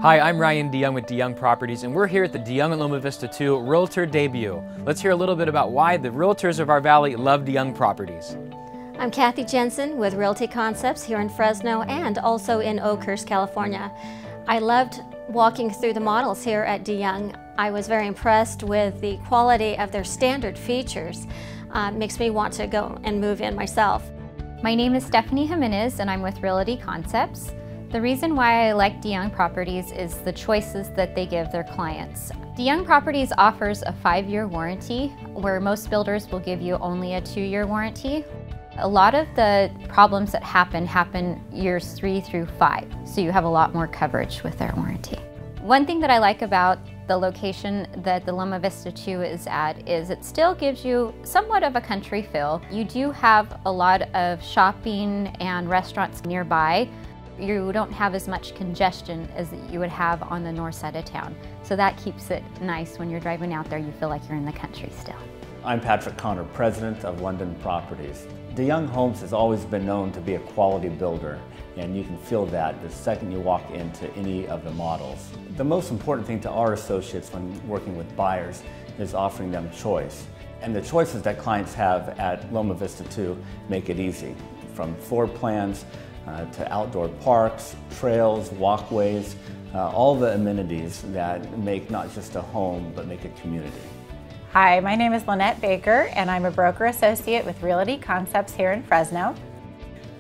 Hi, I'm Ryan DeYoung with DeYoung Properties, and we're here at the DeYoung at Loma Vista 2 Realtor Debut. Let's hear a little bit about why the realtors of our valley love DeYoung Properties. I'm Kathy Jensen with Realty Concepts here in Fresno and also in Oakhurst, California. I loved walking through the models here at DeYoung. I was very impressed with the quality of their standard features. Makes me want to go and move in myself. My name is Stephanie Jimenez and I'm with Realty Concepts. The reason why I like DeYoung Properties is the choices that they give their clients. DeYoung Properties offers a 5-year warranty, where most builders will give you only a 2-year warranty. A lot of the problems that happen years 3 through 5, so you have a lot more coverage with their warranty. One thing that I like about the location that the Loma Vista 2 is at is it still gives you somewhat of a country feel. You do have a lot of shopping and restaurants nearby. You don't have as much congestion as you would have on the north side of town. So that keeps it nice when you're driving out there, you feel like you're in the country still. I'm Patrick Connor, president of London Properties. DeYoung Homes has always been known to be a quality builder, and you can feel that the second you walk into any of the models. The most important thing to our associates when working with buyers is offering them choice. And the choices that clients have at Loma Vista 2 make it easy, from floor plans to outdoor parks, trails, walkways, all the amenities that make not just a home, but make a community. Hi, my name is Lynette Baker and I'm a broker associate with Realty Concepts here in Fresno.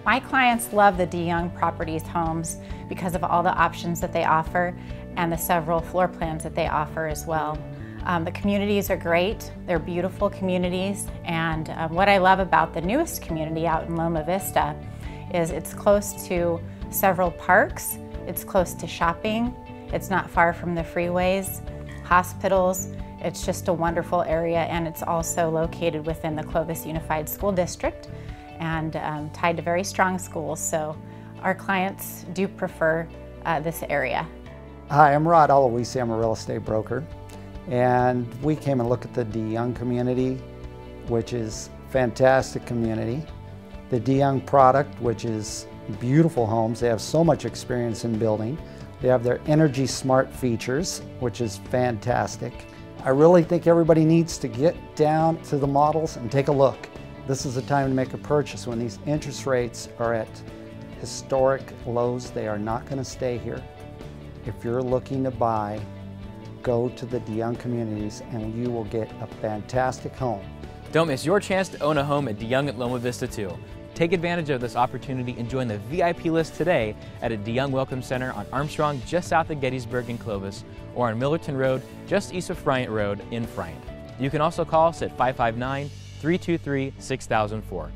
My clients love the DeYoung Properties homes because of all the options that they offer and the several floor plans that they offer as well. The communities are great, they're beautiful communities, and what I love about the newest community out in Loma Vista is it's close to several parks, it's close to shopping, it's not far from the freeways, hospitals. It's just a wonderful area, and it's also located within the Clovis Unified School District and tied to very strong schools, so our clients do prefer this area. Hi, I'm Rod Aloisi. I'm a real estate broker, and we came and looked at the DeYoung community, which is a fantastic community. The DeYoung product, which is beautiful homes. They have so much experience in building. They have their Energy Smart features, which is fantastic. I really think everybody needs to get down to the models and take a look. This is the time to make a purchase when these interest rates are at historic lows. They are not going to stay here. If you're looking to buy, go to the DeYoung communities and you will get a fantastic home. Don't miss your chance to own a home at DeYoung at Loma Vista 2. Take advantage of this opportunity and join the VIP list today at a DeYoung Welcome Center on Armstrong, just south of Gettysburg in Clovis, or on Millerton Road, just east of Friant Road in Friant. You can also call us at 559-323-6004.